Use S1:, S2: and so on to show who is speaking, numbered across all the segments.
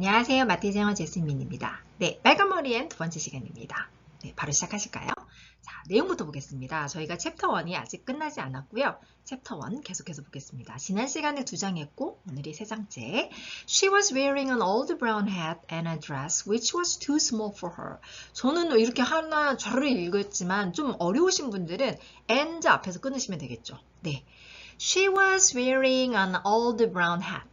S1: 안녕하세요. 마티생어 제스민입니다. 네, 빨간 머리엔 두 번째 시간입니다. 네, 바로 시작하실까요? 자, 내용부터 보겠습니다. 저희가 챕터 1이 아직 끝나지 않았고요. 챕터 1 계속해서 보겠습니다. 지난 시간에 2장 했고 오늘이 3장째. She was wearing an old brown hat and a dress which was too small for her. 저는 이렇게 하나 좌르르 읽었지만 좀 어려우신 분들은 and 앞에서 끊으시면 되겠죠. 네, She was wearing an old brown hat.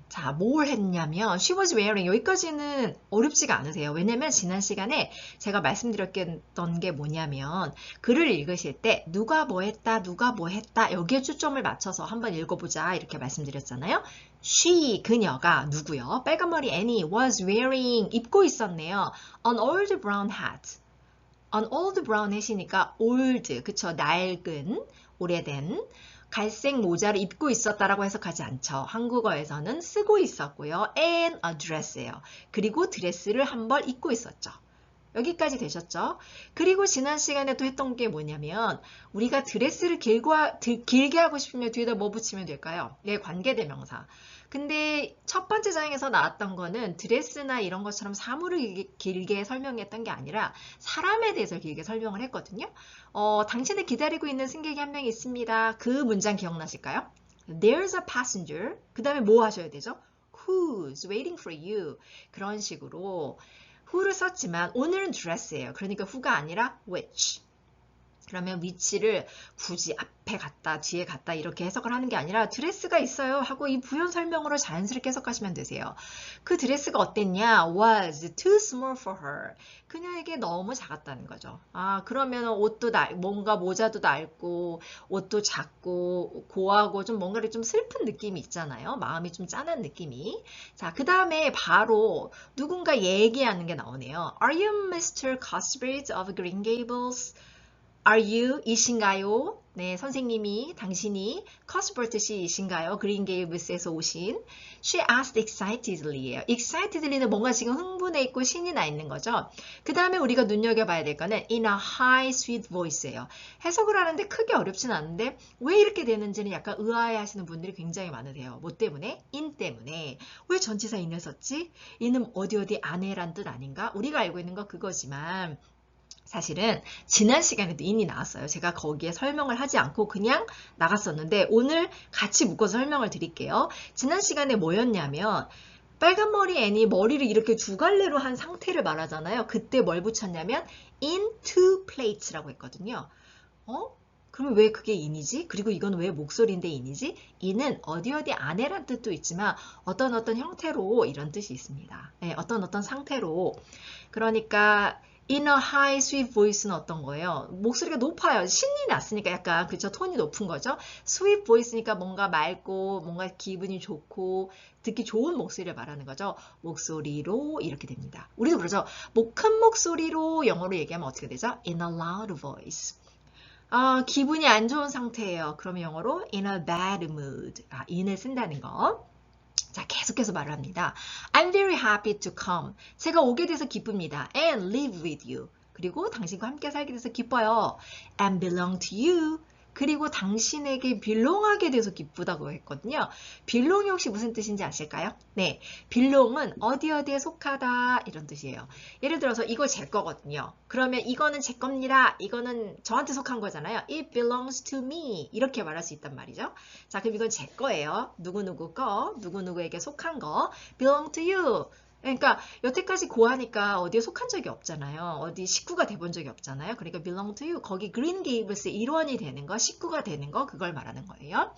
S1: 자, 뭘 했냐면 she was wearing 여기까지는 어렵지가 않으세요. 왜냐면 지난 시간에 제가 말씀드렸던 게 뭐냐면 글을 읽으실 때 누가 뭐 했다 누가 뭐 했다 여기에 초점을 맞춰서 한번 읽어보자 이렇게 말씀드렸잖아요. she 그녀가 누구요? 빨간머리 Annie was wearing 입고 있었네요. an old brown hat. an old brown hat이니까 old 그쵸 낡은 오래된 갈색 모자를 입고 있었다라고 해석하지 않죠. 한국어에서는 쓰고 있었고요. and a dress예요. 그리고 드레스를 한 벌 입고 있었죠. 여기까지 되셨죠? 그리고 지난 시간에 또 했던 게 뭐냐면 우리가 드레스를 길게 하고 싶으면 뒤에다 뭐 붙이면 될까요? 네, 관계대명사. 근데 첫 번째 장에서 나왔던 거는 드레스나 이런 것처럼 사물을 길게 설명했던 게 아니라 사람에 대해서 길게 설명을 했거든요. 당신을 기다리고 있는 승객이 한 명 있습니다. 그 문장 기억나실까요? There's a passenger. 그 다음에 뭐 하셔야 되죠? Who's waiting for you. 그런 식으로 who를 썼지만 오늘은 dress예요. 그러니까 who가 아니라 which. 그러면 which를 굳이 앞에 갔다 뒤에 갔다 이렇게 해석을 하는 게 아니라 드레스가 있어요 하고 이 부연 설명으로 자연스럽게 해석하시면 되세요. 그 드레스가 어땠냐? was too small for her. 그녀에게 너무 작았다는 거죠. 아, 그러면 옷도 뭔가 모자도 낡고 옷도 작고 고하고 좀 뭔가를 좀 슬픈 느낌이 있잖아요. 마음이 좀 짠한 느낌이. 자, 그 다음에 바로 누군가 얘기하는 게 나오네요. Are you Mr. Cuthbert of Green Gables? Are you? 이신가요? 네, 선생님이, 당신이 커스버트 씨이신가요? 그린게이블스에서 오신. She asked excitedly예요. excitedly는 뭔가 지금 흥분해 있고 신이 나 있는 거죠. 그 다음에 우리가 눈여겨봐야 될 거는 in a high sweet voice예요. 해석을 하는데 크게 어렵진 않은데 왜 이렇게 되는지는 약간 의아해 하시는 분들이 굉장히 많으세요. 뭐 때문에? in 때문에. 왜 전치사 in을 썼지? in은 어디 안에란 뜻 아닌가? 우리가 알고 있는 거 그거지만 사실은 지난 시간에도 인이 나왔어요. 제가 거기에 설명을 하지 않고 그냥 나갔었는데 오늘 같이 묶어서 설명을 드릴게요. 지난 시간에 뭐였냐면 빨간 머리 애니 머리를 이렇게 두 갈래로 한 상태를 말하잖아요. 그때 뭘 붙였냐면 in two plates라고 했거든요. 그러면 왜 그게 인이지? 그리고 이건 왜 목소리인데 인이지? 인은 어디 안에란 뜻도 있지만 어떤 형태로 이런 뜻이 있습니다. 네, 어떤 상태로. 그러니까 in a high sweet voice는 어떤 거예요? 목소리가 높아요. 신이 났으니까 약간 그쵸 톤이 높은 거죠. sweet voice니까 뭔가 맑고 뭔가 기분이 좋고 듣기 좋은 목소리를 말하는 거죠. 목소리로 이렇게 됩니다. 우리도 그러죠. 큰 목소리로 영어로 얘기하면 어떻게 되죠? in a loud voice. 기분이 안 좋은 상태예요. 그러면 영어로 in a bad mood. in을 쓴다는 거. 자, 계속해서 말을 합니다. I'm very happy to come. 제가 오게 돼서 기쁩니다. And live with you. 그리고 당신과 함께 살게 돼서 기뻐요. And belong to you. 그리고 당신에게 belong하게 돼서 기쁘다고 했거든요. belong이 혹시 무슨 뜻인지 아실까요? 네, belong은 어디에 속하다 이런 뜻이에요. 예를 들어서 이거 제 거거든요. 그러면 이거는 제 겁니다. 이거는 저한테 속한 거잖아요. It belongs to me 이렇게 말할 수 있단 말이죠. 자, 그럼 이건 제 거예요. 누구누구 거, 누구누구에게 속한 거 belong to you. 그러니까 여태까지 고하니까 어디에 속한 적이 없잖아요. 어디 식구가 돼본 적이 없잖아요. 그러니까 belong to you. 거기 그린 게이블스의 일원이 되는 거, 식구가 되는 거 그걸 말하는 거예요.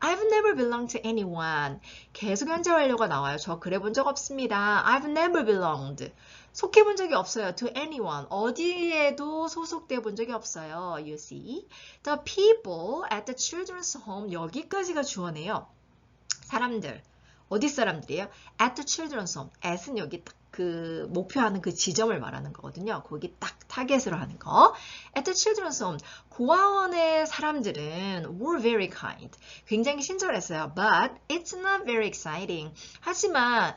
S1: I've never belonged to anyone. 계속 현재 완료가 나와요. 저 그래 본 적 없습니다. I've never belonged. 속해 본 적이 없어요. To anyone. 어디에도 소속돼 본 적이 없어요. You see. The people at the children's home. 여기까지가 주어네요. 사람들. 어디 사람들이에요? At the children's home. at은 여기 딱 그 목표하는 그 지점을 말하는 거거든요. 거기 딱 타겟으로 하는 거. At the children's home. 고아원의 사람들은 were very kind. 굉장히 친절했어요. But it's not very exciting. 하지만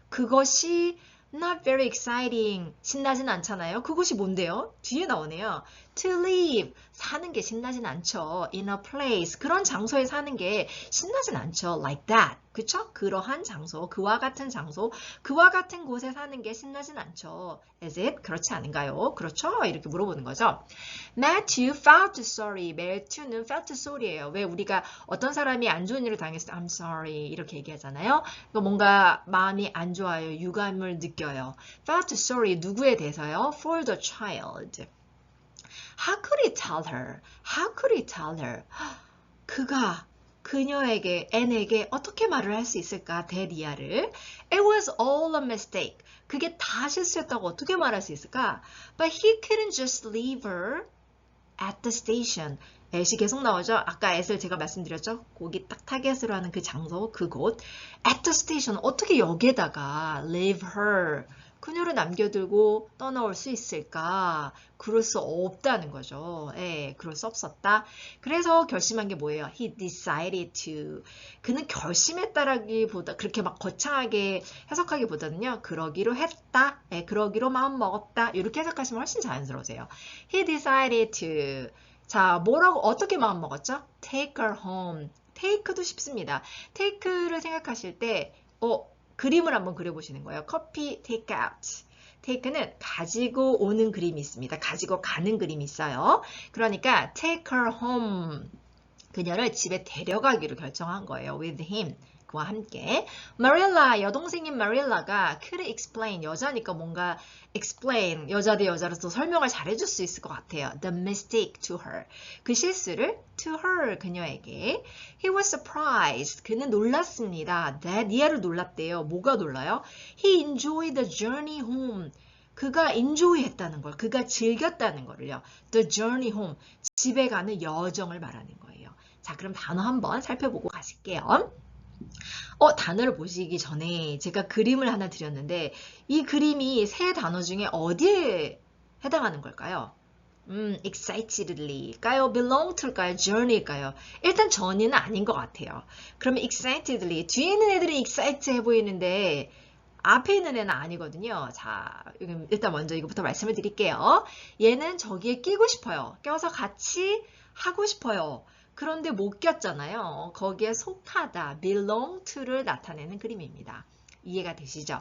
S1: 그것이 not very exciting. 신나진 않잖아요. 그것이 뭔데요? 뒤에 나오네요. to live. 사는 게 신나진 않죠. in a place. 그런 장소에 사는 게 신나진 않죠. like that. 그쵸? 그러한 장소, 그와 같은 장소, 그와 같은 곳에 사는 게 신나진 않죠. is it? 그렇지 않은가요? 그렇죠? 이렇게 물어보는 거죠. Matthew felt sorry. Matthew는 felt sorry예요. 왜 우리가 어떤 사람이 안 좋은 일을 당했을 때 I'm sorry 이렇게 얘기하잖아요. 뭔가 마음이 안 좋아요. 유감을 느껴요. felt sorry 누구에 대해서요? For the child. How could he tell her? How could he tell her? 그가 그녀에게, 앤에게 어떻게 말을 할 수 있을까? 대리아를. It was all a mistake. 그게 다 실수였다고 어떻게 말할 수 있을까? But he couldn't just leave her at the station. at이 계속 나오죠. 아까 at을 제가 말씀드렸죠. 거기 딱 타겟으로 하는 그 장소, 그곳. at the station. 어떻게 여기에다가 leave her. 그녀를 남겨두고 떠나올 수 있을까? 그럴 수 없다는 거죠. 예, 그럴 수 없었다. 그래서 결심한 게 뭐예요? He decided to. 그는 결심했다라기보다 그렇게 막 거창하게 해석하기보다는요. 그러기로 했다. 예, 그러기로 마음 먹었다. 이렇게 해석하시면 훨씬 자연스러우세요. He decided to. 자, 뭐라고 어떻게 마음 먹었죠? Take her home. take도 쉽습니다. take를 생각하실 때 그림을 한번 그려보시는 거예요. 커피 take out. take는 가지고 오는 그림이 있습니다. 가지고 가는 그림이 있어요. 그러니까 take her home. 그녀를 집에 데려가기로 결정한 거예요. with him. 그와 함께. Marilla, 여동생인 Marilla가 could explain, 여자니까 뭔가 explain, 여자 대 여자로서 설명을 잘해줄 수 있을 것 같아요. The mistake to her. 그 실수를 to her, 그녀에게. He was surprised. 그는 놀랐습니다. that, 이해를 놀랐대요. 뭐가 놀라요? He enjoyed the journey home. 그가 enjoy 했다는 걸, 그가 즐겼다는 거를요. The journey home. 집에 가는 여정을 말하는 거예요. 자, 그럼 단어 한번 살펴보고 가실게요. 단어를 보시기 전에 제가 그림을 하나 드렸는데 이 그림이 세 단어 중에 어디에 해당하는 걸까요? excitedly일까요? belong to일까요? journey일까요? 일단 journey는 아닌 것 같아요. 그러면 excitedly, 뒤에 있는 애들이 excit해 보이는데 앞에 있는 애는 아니거든요. 자, 일단 먼저 이거부터 말씀을 드릴게요. 얘는 저기에 끼고 싶어요. 껴서 같이 하고 싶어요. 그런데 못 꼈잖아요. 거기에 속하다, belong to를 나타내는 그림입니다. 이해가 되시죠?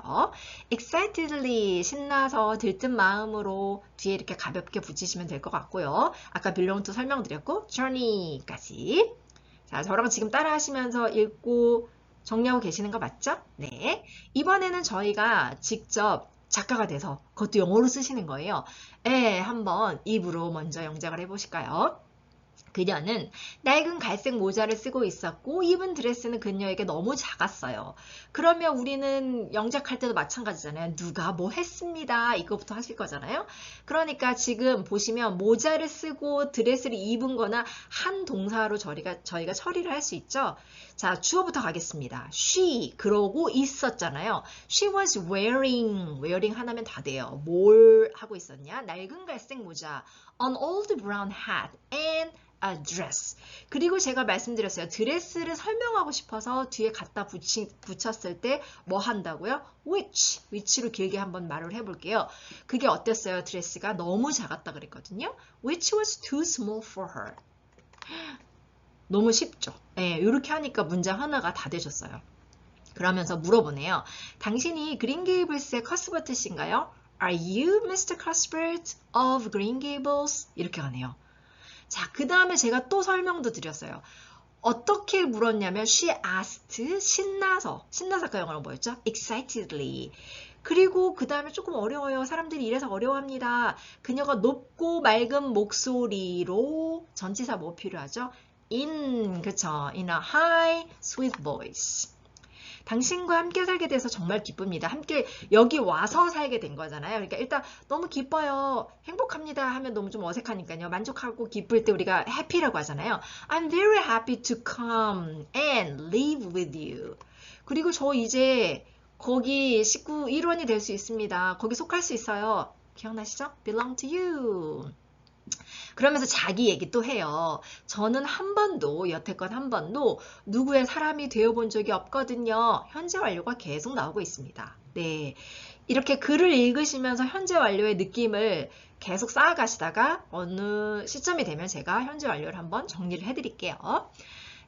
S1: excitedly, 신나서 들뜬 마음으로 뒤에 이렇게 가볍게 붙이시면 될 것 같고요. 아까 belong to 설명드렸고 journey까지. 자, 저랑 지금 따라 하시면서 읽고 정리하고 계시는 거 맞죠? 네. 이번에는 저희가 직접 작가가 돼서 그것도 영어로 쓰시는 거예요. 네, 한번 입으로 먼저 영작을 해보실까요? 그녀는 낡은 갈색 모자를 쓰고 있었고 입은 드레스는 그녀에게 너무 작았어요. 그러면 우리는 영작할 때도 마찬가지잖아요. 누가 뭐 했습니다. 이거부터 하실 거잖아요. 그러니까 지금 보시면 모자를 쓰고 드레스를 입은 거나 한 동사로 저희가 처리를 할 수 있죠. 자, 주어부터 가겠습니다. She, 그러고 있었잖아요. She was wearing 하나면 다 돼요. 뭘 하고 있었냐? 낡은 갈색 모자, an old brown hat, and a dress. 그리고 제가 말씀드렸어요. 드레스를 설명하고 싶어서 뒤에 갖다 붙였을 때 뭐 한다고요? which로 길게 한번 말을 해볼게요. 그게 어땠어요? 드레스가 너무 작았다 그랬거든요. which was too small for her. 너무 쉽죠? 네, 이렇게 하니까 문장 하나가 다 되셨어요. 그러면서 물어보네요. 당신이 그린 게이블스의 커스버트 씨인가요? Are you Mr. Cuthbert of Green Gables? 이렇게 하네요. 자, 그 다음에 제가 또 설명도 드렸어요. 어떻게 물었냐면 she asked, 신나서 그 영어로 뭐였죠? excitedly. 그리고 그 다음에 조금 어려워요. 사람들이 이래서 어려워합니다. 그녀가 높고 맑은 목소리로 전치사 뭐 필요하죠? 그쵸? in a high, sweet voice. 당신과 함께 살게 돼서 정말 기쁩니다. 함께 여기 와서 살게 된 거잖아요. 그러니까 일단 너무 기뻐요. 행복합니다 하면 너무 좀 어색하니까요. 만족하고 기쁠 때 우리가 happy라고 하잖아요. I'm very happy to come and live with you. 그리고 저 이제 거기 식구 일원이 될 수 있습니다. 거기 속할 수 있어요. 기억나시죠? belong to you. 그러면서 자기 얘기 또 해요. 저는 한 번도, 여태껏 한 번도 누구의 사람이 되어본 적이 없거든요. 현재 완료가 계속 나오고 있습니다. 네. 이렇게 글을 읽으시면서 현재 완료의 느낌을 계속 쌓아가시다가 어느 시점이 되면 제가 현재 완료를 한번 정리를 해드릴게요.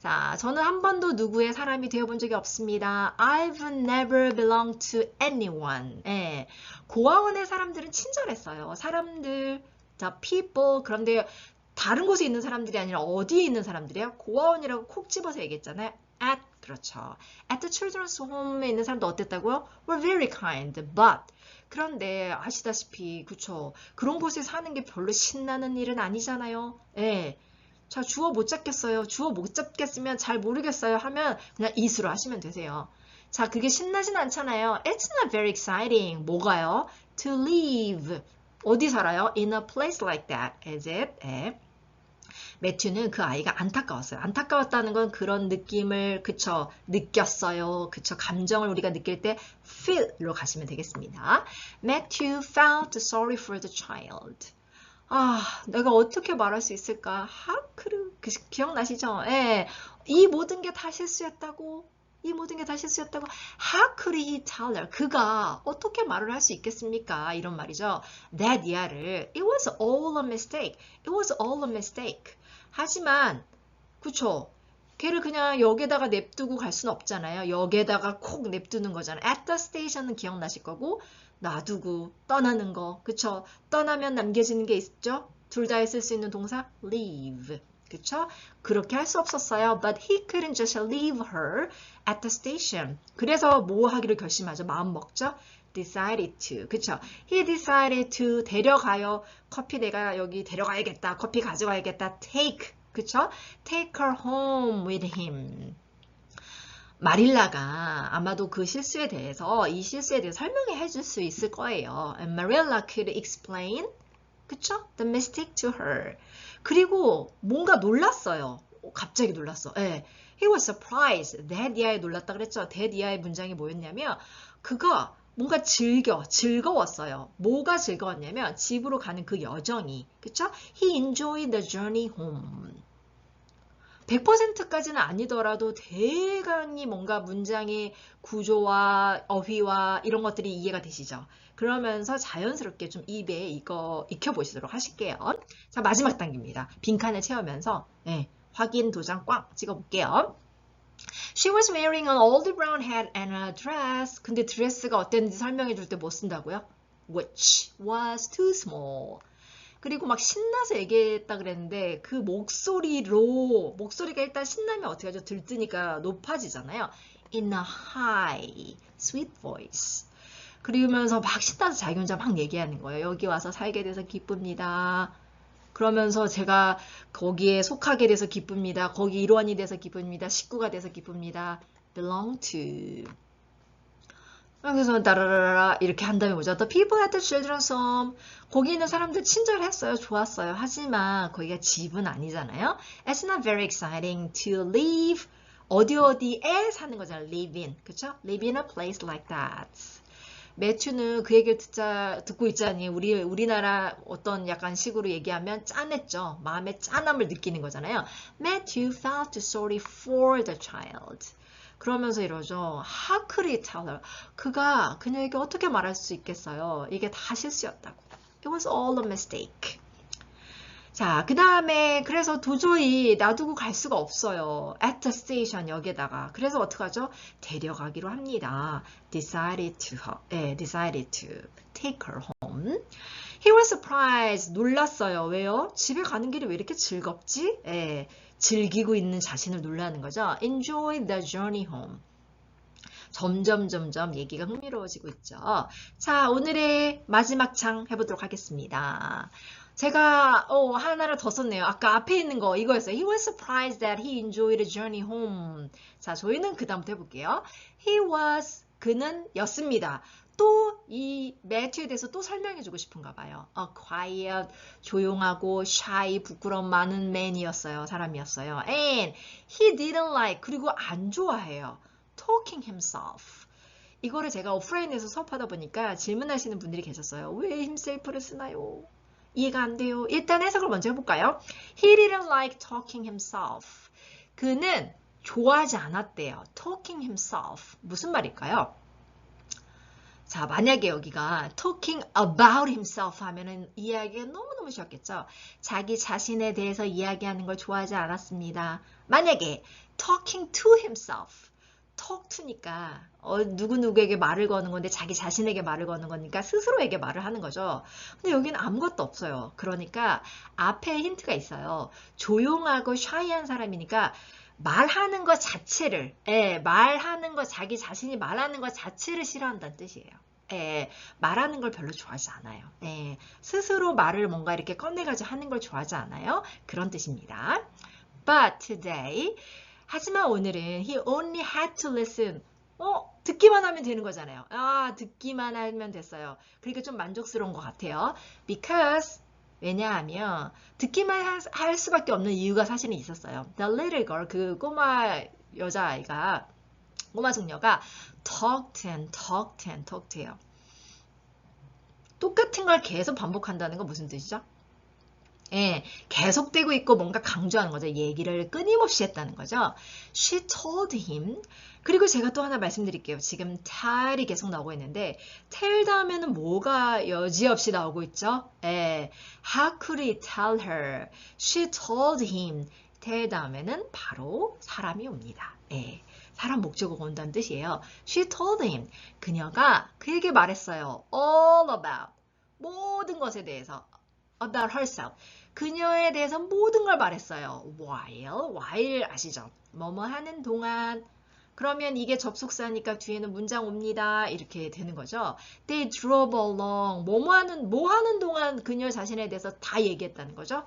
S1: 자, 저는 한 번도 누구의 사람이 되어본 적이 없습니다. I've never belonged to anyone. 예, 고아원의 사람들은 친절했어요. 사람들, 자, people, 그런데 다른 곳에 있는 사람들이 아니라 어디에 있는 사람들이에요? 고아원이라고 콕 집어서 얘기했잖아요. At, 그렇죠. At the children's home에 있는 사람도 어땠다고요? Were very kind, but 그런데 아시다시피 그쵸, 그런 곳에 사는 게 별로 신나는 일은 아니잖아요. 예. 자, 주어 못 잡겠어요. 주어 못 잡겠으면 잘 모르겠어요 하면 그냥 is로 하시면 되세요. 자, 그게 신나진 않잖아요. It's not very exciting. 뭐가요? To live. 어디 살아요? In a place like that. Is it? 예. 매튜는 그 아이가 안타까웠어요. 안타까웠다는 건 그런 느낌을 그쵸 느꼈어요. 그쵸 감정을 우리가 느낄 때 feel로 가시면 되겠습니다. Matthew felt sorry for the child. 아, 내가 어떻게 말할 수 있을까? 하크르 기억나시죠? 예, 이 모든 게 다 실수였다고. 이 모든 게 다 실수였다고. How could he tell her? 그가 어떻게 말을 할 수 있겠습니까? 이런 말이죠. That year를 It was all a mistake. It was all a mistake. 하지만 그쵸? 걔를 그냥 역에다가 냅두고 갈 수는 없잖아요. 역에다가 콕 냅두는 거잖아요. At the station은 기억나실 거고 놔두고 떠나는 거. 그쵸? 떠나면 남겨지는 게 있죠? 둘 다에 쓸 수 있는 동사 leave. 그쵸? 그렇게 할 수 없었어요. But he couldn't just leave her at the station. 그래서 뭐 하기로 결심하죠? 마음 먹죠? decided to. 그쵸? He decided to 데려가요. 커피 내가 여기 데려가야겠다. 커피 가져가야겠다. take. 그쵸? Take her home with him. 마릴라가 아마도 그 실수에 대해서 이 실수에 대해서 설명해 해줄 수 있을 거예요. And Marilla could explain, 그쵸? The mistake to her. 그리고 뭔가 놀랐어요. 갑자기 놀랐어. 예. He was surprised. That year에 놀랐다 그랬죠. That year의 문장이 뭐였냐면 그가 뭔가 즐거웠어요. 뭐가 즐거웠냐면 집으로 가는 그 여정이. 그쵸? He enjoyed the journey home. 100%까지는 아니더라도 대강이 뭔가 문장의 구조와 어휘와 이런 것들이 이해가 되시죠? 그러면서 자연스럽게 좀 입에 이거 익혀보시도록 하실게요. 자, 마지막 단계입니다. 빈칸을 채우면서 확인 도장 꽉 찍어볼게요. She was wearing an old brown hat and a dress. 근데 드레스가 어땠는지 설명해 줄 때 뭐 쓴다고요? Which was too small. 그리고 막 신나서 얘기했다 그랬는데 그 목소리가 일단 신나면 어떻게 하죠? 들뜨니까 높아지잖아요. In a high, sweet voice. 그러면서 막 신나서 자기 혼자 막 얘기하는 거예요. 여기 와서 살게 돼서 기쁩니다. 그러면서 제가 거기에 속하게 돼서 기쁩니다. 거기 일원이 돼서 기쁩니다. 식구가 돼서 기쁩니다. belong to. 그래서 따라라라 이렇게 한 다음에 뭐죠? The people at the children's home. 거기 있는 사람들 친절했어요. 좋았어요. 하지만 거기가 집은 아니잖아요. It's not very exciting to live. 어디에 사는 거잖아요. live in. 그쵸? live in a place like that. 매튜는 그 얘기를 듣고 있자니 우리나라 어떤 약간 식으로 얘기하면 짠했죠. 마음의 짠함을 느끼는 거잖아요. Matthew felt sorry for the child. 그러면서 이러죠. How could he tell her? 그가 그녀에게 어떻게 말할 수 있겠어요? 이게 다 실수였다고. It was all a mistake. 자, 그 다음에 그래서 도저히 놔두고 갈 수가 없어요. At the station 역에다가. 그래서 어떡하죠? 데려가기로 합니다. Decided to take her home. He was surprised. 놀랐어요. 왜요? 집에 가는 길이 왜 이렇게 즐겁지? 즐기고 있는 자신을 놀라는 거죠. Enjoy the journey home. 점점 얘기가 흥미로워지고 있죠. 자, 오늘의 마지막 장 해보도록 하겠습니다. 제가 하나를 더 썼네요. 아까 앞에 있는 거 이거였어요. He was surprised that he enjoyed the journey home. 자, 저희는 그 다음부터 해볼게요. 그는 였습니다. 또 이 매튜에 대해서 또 설명해주고 싶은가 봐요. quiet, 조용하고 shy, 부끄러움 많은 man이었어요. 사람이었어요. And he didn't like, 그리고 안 좋아해요. talking himself. 이거를 제가 오프라인에서 수업하다 보니까 질문하시는 분들이 계셨어요. 왜 himself를 쓰나요? 이해가 안 돼요. 일단 해석을 먼저 해볼까요? He didn't like talking himself. 그는 좋아하지 않았대요. talking himself. 무슨 말일까요? 자, 만약에 여기가 talking about himself 하면은 이야기가 너무너무 쉬웠겠죠? 자기 자신에 대해서 이야기하는 걸 좋아하지 않았습니다. 만약에 talking to himself. talk to니까 누구누구에게 말을 거는 건데 자기 자신에게 말을 거는 거니까 스스로에게 말을 하는 거죠. 근데 여기는 아무것도 없어요. 그러니까 앞에 힌트가 있어요. 조용하고 샤이한 사람이니까 말하는 것 자체를, 말하는 것, 자기 자신이 말하는 것 자체를 싫어한다는 뜻이에요. 말하는 걸 별로 좋아하지 않아요. 스스로 말을 뭔가 이렇게 꺼내가지고 하는 걸 좋아하지 않아요. 그런 뜻입니다. But today, 하지만 오늘은 he only had to listen. 듣기만 하면 되는 거잖아요. 듣기만 하면 됐어요. 그러니까 좀 만족스러운 것 같아요. Because 왜냐하면 듣기만 할 수밖에 없는 이유가 사실은 있었어요. The little girl, 그 꼬마 여자아이가, 꼬마 숙녀가 talked 해요. 똑같은 걸 계속 반복한다는 건 무슨 뜻이죠? 계속되고 있고 뭔가 강조하는 거죠. 얘기를 끊임없이 했다는 거죠. She told him. 그리고 제가 또 하나 말씀드릴게요. 지금 tell이 계속 나오고 있는데 tell 다음에는 뭐가 여지없이 나오고 있죠? How could he tell her? She told him. tell 다음에는 바로 사람이 옵니다. 사람 목적어가 온다는 뜻이에요. She told him. 그녀가 그에게 말했어요. All about. 모든 것에 대해서. About herself. 그녀에 대해서 모든 걸 말했어요. while 아시죠? 뭐뭐 하는 동안. 그러면 이게 접속사니까 뒤에는 문장 옵니다. 이렇게 되는 거죠. They drove along. 뭐 하는 동안 그녀 자신에 대해서 다 얘기했다는 거죠.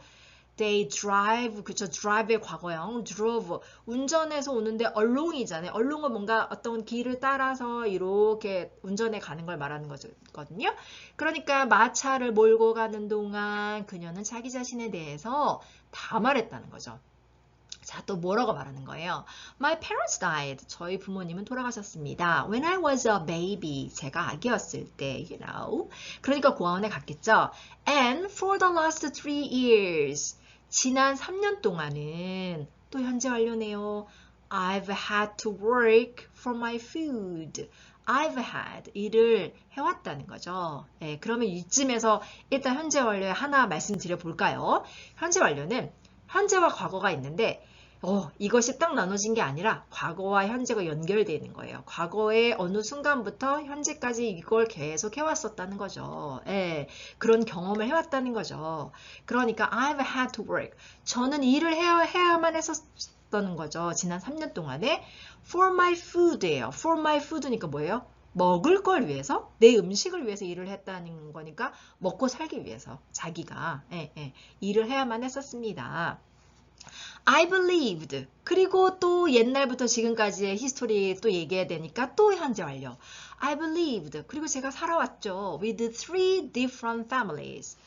S1: They drive, 그쵸? drive의 과거형, drove. 운전해서 오는데 along이잖아요. along은 뭔가 어떤 길을 따라서 이렇게 운전해 가는 걸 말하는 거거든요. 그러니까 마차를 몰고 가는 동안 그녀는 자기 자신에 대해서 다 말했다는 거죠. 자, 또 뭐라고 말하는 거예요? My parents died. 저희 부모님은 돌아가셨습니다. When I was a baby. 제가 아기였을 때, you know. 그러니까 고아원에 갔겠죠. And for the last 3 years. 지난 3년 동안은 또 현재 완료네요. I've had to work for my food. I've had 일을 해왔다는 거죠. 그러면 이쯤에서 일단 현재 완료에 하나 말씀드려 볼까요? 현재 완료는 현재와 과거가 있는데 이것이 딱 나눠진 게 아니라 과거와 현재가 연결되어 있는 거예요. 과거의 어느 순간부터 현재까지 이걸 계속 해왔었다는 거죠. 그런 경험을 해왔다는 거죠. 그러니까 I've had to work. 저는 일을 해야만 했었다는 거죠. 지난 3년 동안에 for my food예요. for my food니까 뭐예요? 먹을 걸 위해서, 내 음식을 위해서 일을 했다는 거니까 먹고 살기 위해서 자기가 일을 해야만 했었습니다. I believed. 그리고 또 옛날부터 지금까지의 히스토리 또 얘기해야 되니까 또 현재 완료. I believed. 그리고 제가 살아왔죠. With 3 different families.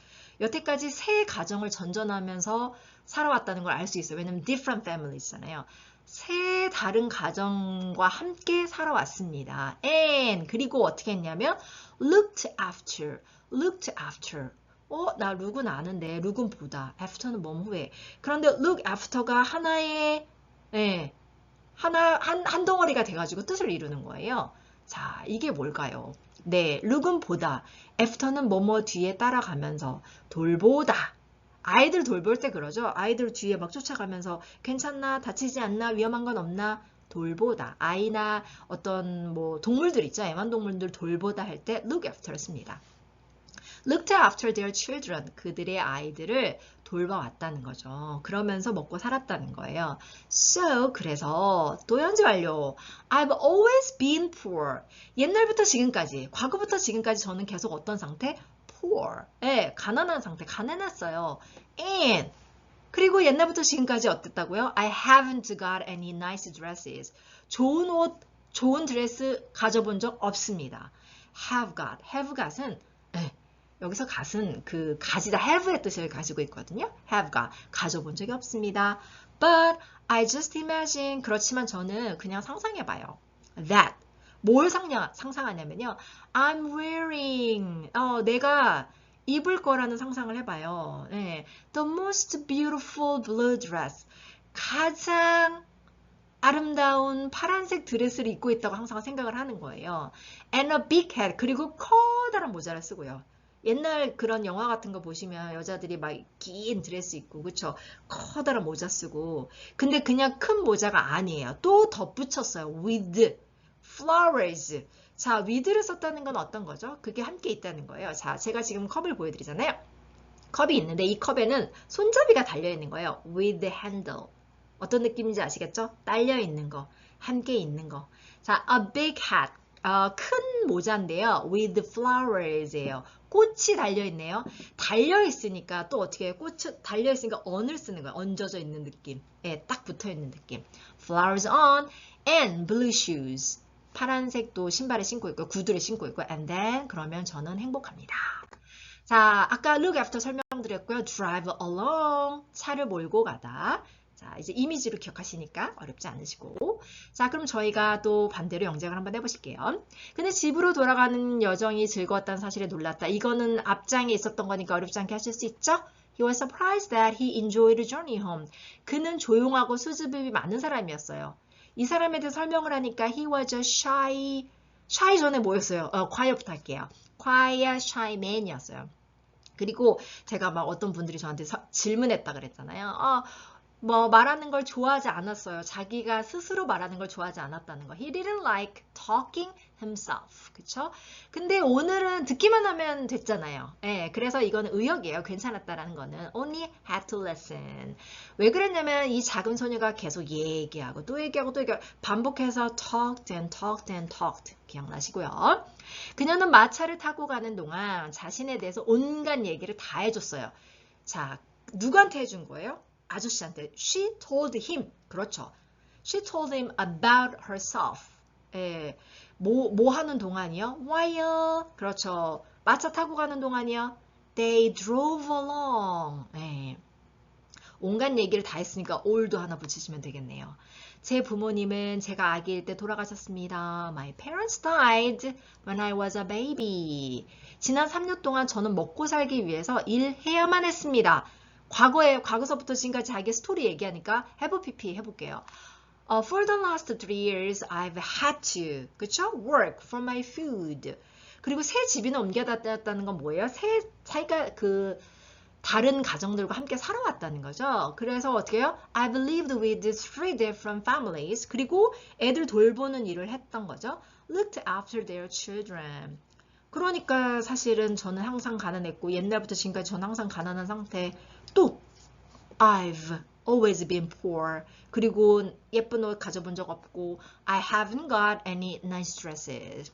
S1: 여태까지 3 가정을 전전하면서 살아왔다는 걸 알 수 있어요. 왜냐면 different families잖아요. 3 다른 가정과 함께 살아왔습니다. And 그리고 어떻게 했냐면 looked after. 나 룩은 아는데 룩은 보다. after는 몸 후에. 그런데 look after가 하나의 한 덩어리가 돼가지고 뜻을 이루는 거예요. 자, 이게 뭘까요? 네, 룩은 보다. after는 뭐뭐 뒤에 따라가면서 돌보다. 아이들 돌볼 때 그러죠. 아이들 뒤에 막 쫓아가면서 괜찮나? 다치지 않나? 위험한 건 없나? 돌보다. 아이나 어떤 뭐 동물들 있죠. 애완동물들 돌보다 할 때 look after 씁니다. looked after their children. 그들의 아이들을 돌봐왔다는 거죠. 그러면서 먹고 살았다는 거예요. So, 그래서 또 현재 완료. I've always been poor. 옛날부터 지금까지, 과거부터 지금까지 저는 계속 어떤 상태? poor. 가난한 상태, 가난했어요. And 그리고 옛날부터 지금까지 어땠다고요? I haven't got any nice dresses. 좋은 옷, 좋은 드레스 가져본 적 없습니다. have got은 여기서 gat은 그 가지다 have의 뜻을 가지고 있거든요. have got 가져본 적이 없습니다. But I just imagine 그렇지만 저는 그냥 상상해봐요. That 뭘 상상하냐면요. I'm wearing 내가 입을 거라는 상상을 해봐요. 네. The most beautiful blue dress. 가장 아름다운 파란색 드레스를 입고 있다고 항상 생각을 하는 거예요. And a big hat. 그리고 커다란 모자를 쓰고요. 옛날 그런 영화 같은 거 보시면 여자들이 막 긴 드레스 입고 그쵸? 커다란 모자 쓰고 근데 그냥 큰 모자가 아니에요. 또 덧붙였어요. With flowers. 자, with를 썼다는 건 어떤 거죠? 그게 함께 있다는 거예요. 자, 제가 지금 컵을 보여드리잖아요. 컵이 있는데 이 컵에는 손잡이가 달려있는 거예요. With the handle. 어떤 느낌인지 아시겠죠? 딸려 있는 거, 함께 있는 거. 자, a big hat. 큰 모자인데요. with flowers예요. 꽃이 달려있네요. 달려있으니까 또 어떻게 해요? 꽃이 달려있으니까 on을 쓰는 거예요. 얹어져 있는 느낌. 예, 딱 붙어있는 느낌. flowers on and blue shoes. 파란색도 신발을 신고 있고 구두를 신고 있고 and then 그러면 저는 행복합니다. 자, 아까 look after 설명드렸고요. drive along. 차를 몰고 가다. 자, 이제 이미지로 기억하시니까 어렵지 않으시고. 자, 그럼 저희가 또 반대로 영작을 한번 해보실게요. 근데 집으로 돌아가는 여정이 즐거웠다는 사실에 놀랐다. 이거는 앞장에 있었던 거니까 어렵지 않게 하실 수 있죠? He was surprised that he enjoyed the journey home. 그는 조용하고 수줍음이 많은 사람이었어요. 이 사람에 대해 설명을 하니까 he was a shy 전에 뭐였어요? quiet부터 할게요. quiet, shy man이었어요. 그리고 제가 막 어떤 분들이 저한테 질문했다 그랬잖아요. 뭐 말하는 걸 좋아하지 않았어요. 자기가 스스로 말하는 걸 좋아하지 않았다는 거. He didn't like talking himself. 그쵸? 근데 오늘은 듣기만 하면 됐잖아요. 예, 그래서 이거는 의역이에요. 괜찮았다라는 거는 only had to listen. 왜 그랬냐면 이 작은 소녀가 계속 얘기하고 또 얘기하고 또 얘기하고 반복해서 talked and talked and talked. 기억나시고요. 그녀는 마차를 타고 가는 동안 자신에 대해서 온갖 얘기를 다 해줬어요. 자, 누구한테 해준 거예요? 아저씨한테. She told him. 그렇죠. She told him about herself. 예, 뭐 하는 동안이요? While. 그렇죠. 마차 타고 가는 동안이요? They drove along. 예. 온갖 얘기를 다 했으니까 all도 하나 붙이시면 되겠네요. 제 부모님은 제가 아기일 때 돌아가셨습니다. My parents died when I was a baby. 지난 3년 동안 저는 먹고 살기 위해서 일해야만 했습니다. 과거서부터 지금까지 자기 스토리 얘기하니까 have pp 해볼게요. For the last 3 years, I've had to, 그쵸? Work for my food. 그리고 새 집이나 옮겨다녔다는 건 뭐예요? 자기가 다른 가정들과 함께 살아왔다는 거죠. 그래서 어떻게 해요? I've lived with 3 different families. 그리고 애들 돌보는 일을 했던 거죠. Looked after their children. 그러니까 사실은 저는 항상 가난했고 옛날부터 지금까지 저는 항상 가난한 상태. 또 I've always been poor. 그리고 예쁜 옷 가져본 적 없고 I haven't got any nice dresses.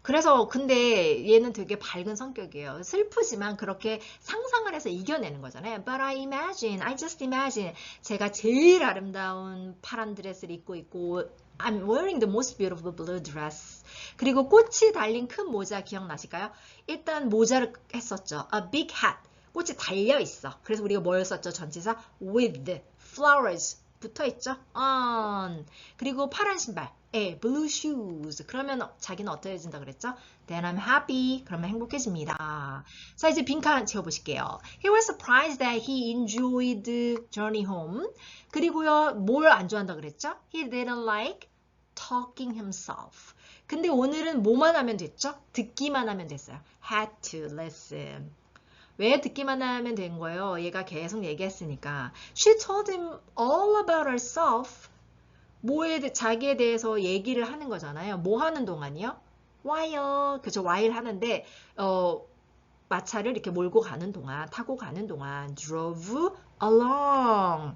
S1: 그래서 근데 얘는 되게 밝은 성격이에요. 슬프지만 그렇게 상상을 해서 이겨내는 거잖아요. But I just imagine. 제가 제일 아름다운 파란 드레스를 입고 있고 I'm wearing the most beautiful blue dress. 그리고 꽃이 달린 큰 모자 기억나실까요? 일단 모자를 했었죠. A big hat. 꽃이 달려 있어. 그래서 우리가 뭘 썼죠? 전치사 with flowers 붙어있죠? on. 그리고 파란 신발. blue shoes. 그러면 자기는 어떠해진다 그랬죠? Then I'm happy. 그러면 행복해집니다. 자, 이제 빈칸 채워보실게요. He was surprised that he enjoyed the journey home. 그리고요, 뭘 안 좋아한다 그랬죠? He didn't like talking himself. 근데 오늘은 뭐만 하면 됐죠? 듣기만 하면 됐어요. Had to listen. 왜 듣기만 하면 된 거예요? 얘가 계속 얘기했으니까. She told him all about herself. 자기에 대해서 얘기를 하는 거잖아요. 뭐 하는 동안이요? While. 그죠? while 하는데 마차를 이렇게 몰고 가는 동안, 타고 가는 동안 drove along.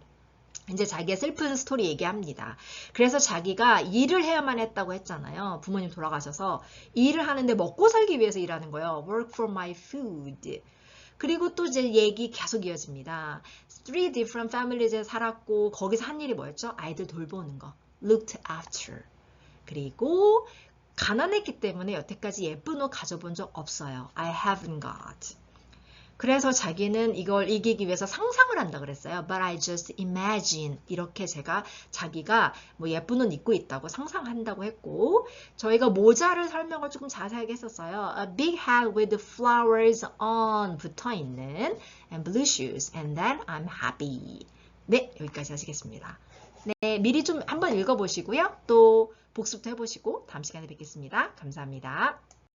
S1: 이제 자기의 슬픈 스토리 얘기합니다. 그래서 자기가 일을 해야만 했다고 했잖아요. 부모님 돌아가셔서 일을 하는데 먹고 살기 위해서 일하는 거예요. Work for my food. 그리고 또 이제 얘기 계속 이어집니다. 3 different families에 살았고 거기서 한 일이 뭐였죠? 아이들 돌보는 거. Looked after. 그리고 가난했기 때문에 여태까지 예쁜 옷 가져본 적 없어요. I haven't got. 그래서 자기는 이걸 이기기 위해서 상상을 한다 그랬어요. But I just imagine. 이렇게 자기가 뭐 예쁜 옷 입고 있다고 상상한다고 했고, 저희가 모자를 설명을 조금 자세하게 했었어요. A big hat with flowers on 붙어 있는 and blue shoes and then I'm happy. 네, 여기까지 하시겠습니다. 네, 미리 좀 한번 읽어보시고요. 또 복습도 해보시고 다음 시간에 뵙겠습니다. 감사합니다.